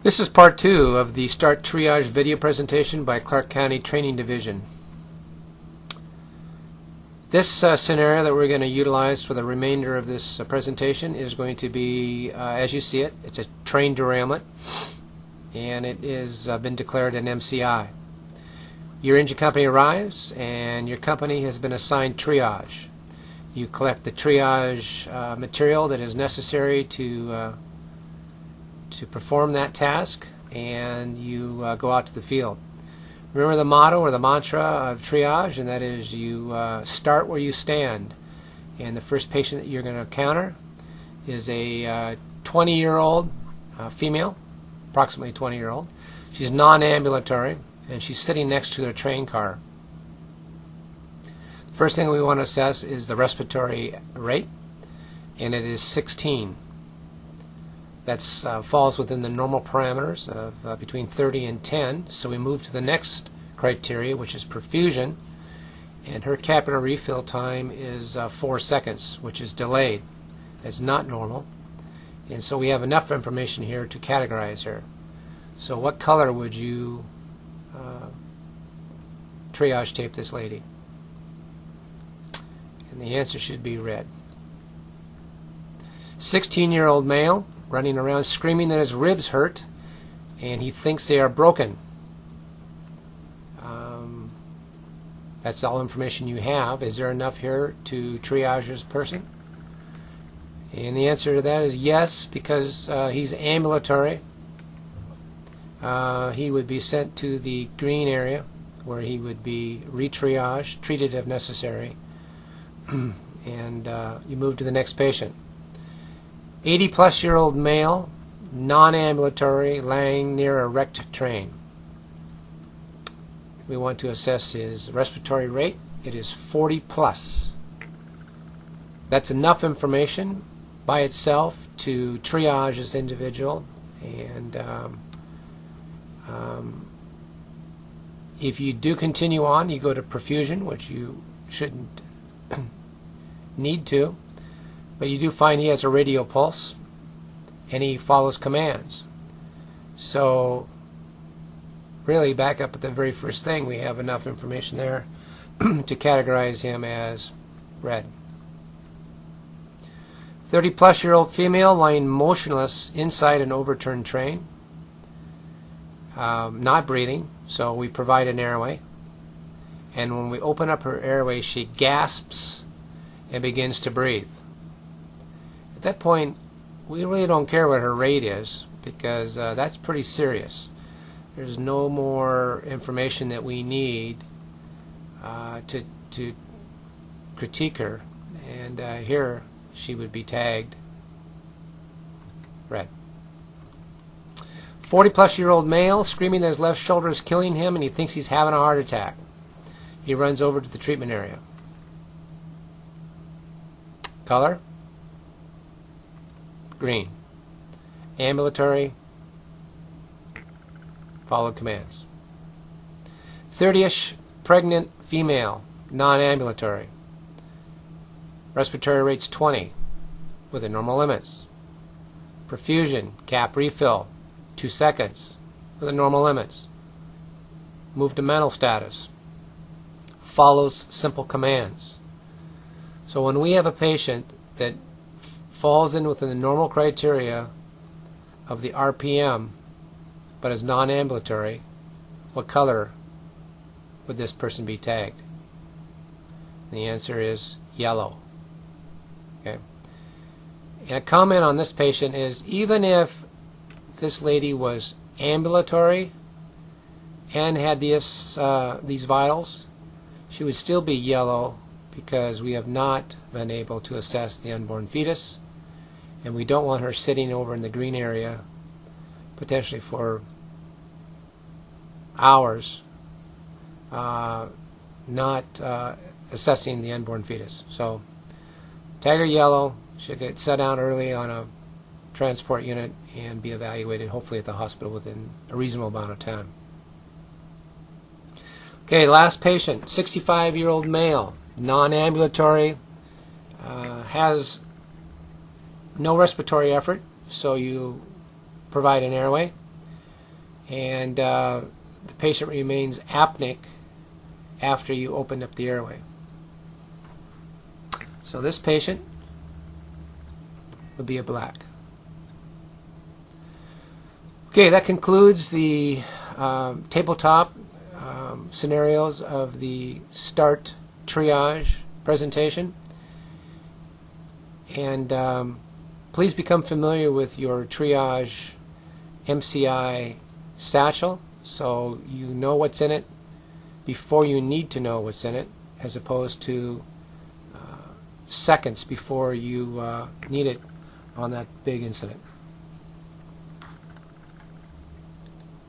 This is part 2 of the Start Triage video presentation by Clark County Training Division. This scenario that we're going to utilize for the remainder of this presentation is going to be, as you see it, it's a train derailment, and it is been declared an MCI. Your engine company arrives, and your company has been assigned triage. You collect the triage material that is necessary to perform that task, and you go out to the field. Remember the motto or the mantra of triage, and that is you start where you stand. And the first patient that you're going to encounter is a 20-year-old female, approximately 20-year-old. She's non-ambulatory, and she's sitting next to a train car. The first thing we want to assess is the respiratory rate, and it is 16. That falls within the normal parameters of between 30 and 10. So we move to the next criteria, which is perfusion, and her capillary refill time is 4 seconds, which is delayed. That's not normal, and so we have enough information here to categorize her. So what color would you triage tape this lady? And the answer should be red. 16-year-old male, running around screaming that his ribs hurt, and he thinks they are broken. That's all information you have. Is there enough here to triage this person? And the answer to that is yes, because he's ambulatory. He would be sent to the green area where he would be re-triaged, treated if necessary, and you move to the next patient. 80-plus-year-old male, non-ambulatory, laying near a wrecked train. We want to assess his respiratory rate. It is 40+. That's enough information by itself to triage this individual. And if you do continue on, you go to perfusion, which you shouldn't need to. But you do find he has a radial pulse, and he follows commands. So really, back up at the very first thing, we have enough information there to categorize him as red. 30-plus-year-old female lying motionless inside an overturned train, not breathing, so we provide an airway. And when we open up her airway, she gasps and begins to breathe. At that point, we really don't care what her rate is, because that's pretty serious. There's no more information that we need to critique her, and here she would be tagged red. 40-plus-year-old male screaming that his left shoulder is killing him, and he thinks he's having a heart attack. He runs over to the treatment area. Color? Green. Ambulatory, followed commands. 30-ish pregnant female, non-ambulatory. Respiratory rate's 20 within normal limits. Perfusion, cap refill, 2 seconds within normal limits. Move to mental status. Follows simple commands. So when we have a patient that falls in within the normal criteria of the RPM but is non-ambulatory, what color would this person be tagged? And the answer is yellow. Okay. And a comment on this patient is, even if this lady was ambulatory and had these vitals, she would still be yellow, because we have not been able to assess the unborn fetus, and we don't want her sitting over in the green area potentially for hours not assessing the unborn fetus. So tag her yellow. She'll get set down early on a transport unit and be evaluated, hopefully at the hospital, within a reasonable amount of time. Okay, last patient, 65-year-old male, non-ambulatory, has no respiratory effort, so you provide an airway. and the patient remains apneic after you open up the airway. So this patient would be a black. Okay, that concludes the tabletop scenarios of the START triage presentation. And please become familiar with your Triage MCI satchel so you know what's in it before you need to know what's in it, as opposed to seconds before you need it on that big incident.